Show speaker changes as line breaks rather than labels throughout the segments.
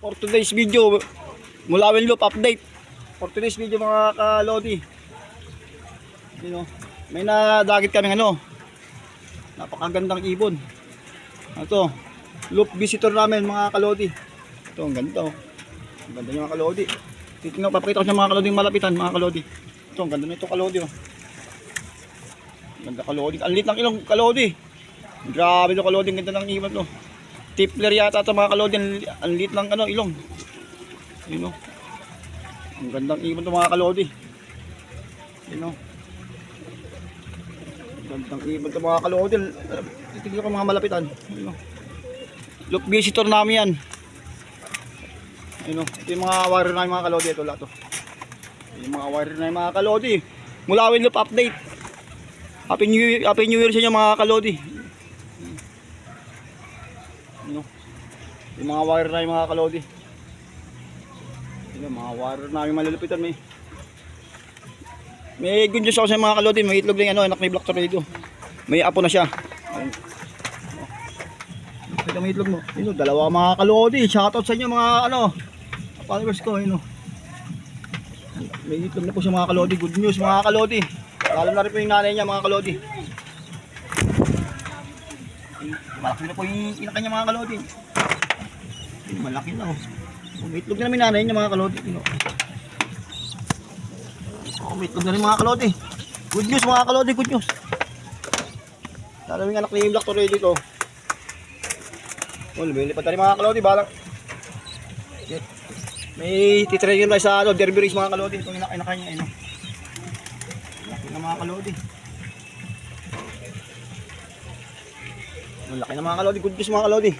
For today's video, Mulawin Loop update. For today's video mga kalodi, may nadagit kaming napakagandang ibon. Ito, loop visitor namin mga kalodi. Ito, ang ganda oh. Ang ganda niya mga kalodi. Titingnan, papakita ko sa mga kalodi malapitan mga kalodi. Ito, ang ganda nito kalodi oh. Ang ganda kalodi. Ang lit ng ilong kalodi. Grabe ito kalodi, ang ganda ng ibon to. Tipler yata ito mga kalodi. Ang lit ng ilong. Yun oh. Ang gandang ibon ito mga kalodi. Yun oh. Gandang ibon ito mga kalodi. Titignan ko mga malapitan. Look visitor namin yan. Ito yung mga warrior namin mga kalodi. Ito lahat to. Yung mga warrior namin mga kalodi. Mulawin Loop update. Happy New Year sa inyo mga kalodi. Yung mga warrior namin mga kalodi. Yung mga warrior namin malulupitan. May good news ako sa mga kalodi. May itlog lang anak ni Black Tornado. May apo na siya. Ito may itlog mo. Dalawa mga kalodi. Shoutout sa inyo mga followers ko. May itlog na po siya mga kalodi. Good news mga kalodi. Lalo na rin po yung nanay niya mga kalodi. Malaki na po yung inaka niya mga kalodi. Malaki na oh. May itlog na namin nanay niya mga kalodi. May itlog na rin mga kalodi. Good news mga kalodi. Good news. Lalo yung anak ni Black Tornado dito. Lumilipat na rin mga kalodi. Balang may titrain tayo sa derby race mga kalodi. Itong inaka niya laki na mga kalodi. Laki na mga kalodi. Good news mga kalodi.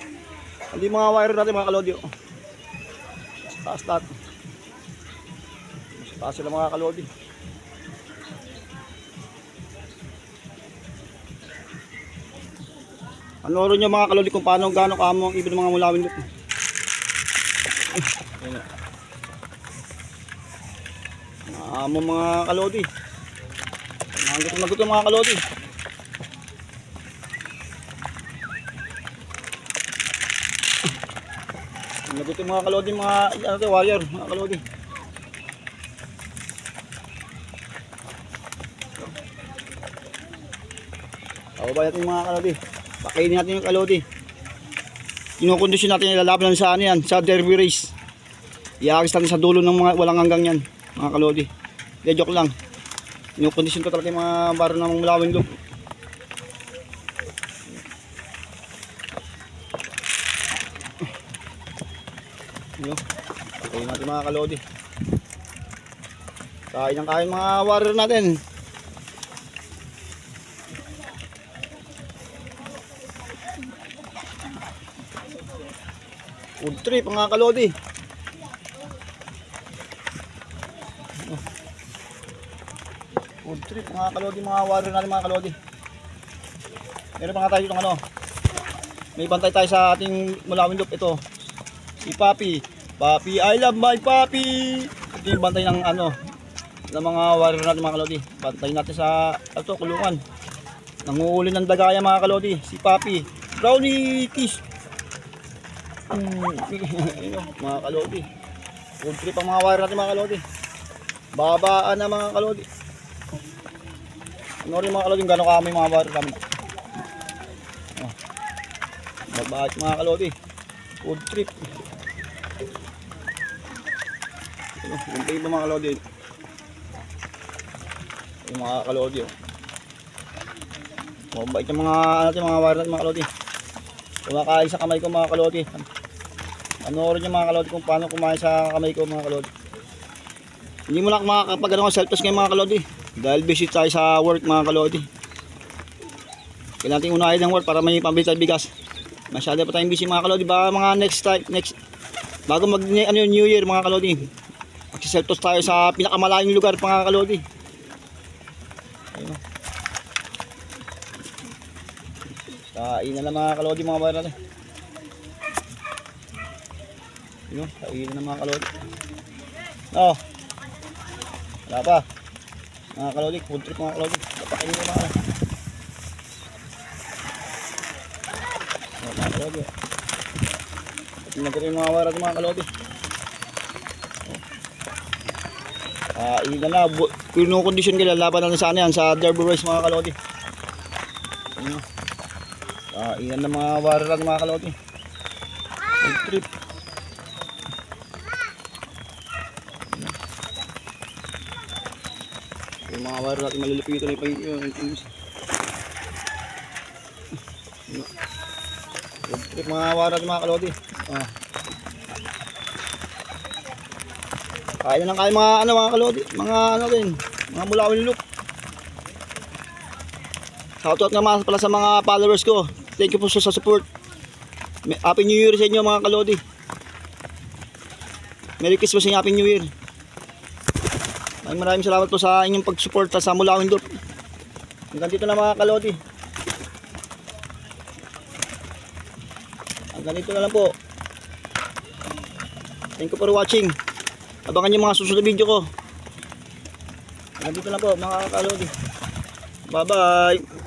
Hindi mga wire natin mga kalodi oh. Taas lahat. Taas sila mga kalodi. Panoorin nyo mga kalodi kung paano gaano kamo ang ibon ng mga Mulawin Loop. Amo mga kalodi. Nagutom mga kalodi. Nagutom mga kalodi mga warrior mga kalodi. Ba natin mga kalodi. Pakainin natin yung kalodi. Kinukondisyon natin ilalaban sa sa derby race. Iakis natin sa dulo ng mga walang hanggang yan mga kalodi. Hindi, joke lang. Kinukondisyon ko talaga yung mga baro ng Mulawin Loop. Pakainin natin mga kalodi. Kain ng kain mga warrior natin. Food trip mga kalodi. Food trip mga kalodi, mga warrior natin mga kalodi. Meron pa nga tayo itong may bantay tayo sa ating Mulawin Loop. Ito si Papi. Papi, I love my Papi. Ito yung bantay ng ng mga warrior natin mga kalodi. Bantay natin sa kulungan. Nanguuli ng dagaya mga kalodi. Si Papi. Brownie kiss. Mga kalodi. Food trip ang mga wire natin mga kalodi. Babaan na mga kalodi. Ano rin mga kalodi gano'n kami mga wire namin. Babaan mga kalodi. Food trip. Yung tayo mga kalodi. Yung mga kalodi mabait yung mga wire natin mga kalodi. Kumakain sa kamay ko mga kalodi. Panoorin nyo mga kalodi kung paano kumain sa kamay ko mga kalodi. Hindi mo lang makakapag self-test ngayon mga kalodi. Dahil busy tayo sa work mga kalodi. Kailangan natin unahin ng work para may pambili tayo bigas. Masyado pa tayong busy mga kalodi. Baka mga next bago mag New Year mga kalodi, magsi-self-test tayo sa pinakamalayong lugar mga kalodi. Kain na lang mga kalodi mga bayan natin. Kain na mga kalodi. Wala pa mga kalodi. Food trip mga kalodi. Kapakainin na mga kalodi. Tingnan ko rin yung mga wire at mga kalodi. Ilan na, kinukondisyon nila, laban na sana yan sa Derby Race mga kalodi. Ilan na mga wire at mga kalodi. Road trip. Yung mga wire natin malilipitan na yung road trip mga wire at mga kalodi. Kaya na lang kayo mga kalodi, mga din, mga mulawin loop. Shoutout nga pala sa mga followers ko. Thank you po sa support. Happy New Year sa inyo mga kalodi. Merry Christmas and Happy New Year. Maraming salamat po sa inyong pagsuporta sa mulawin loop. Hanggang dito na mga kalodi. Hanggang dito na lang po. Thank you for watching. Abangan yung mga susunod na video ko. Hanggang dito na po mga kalodi. Bye bye.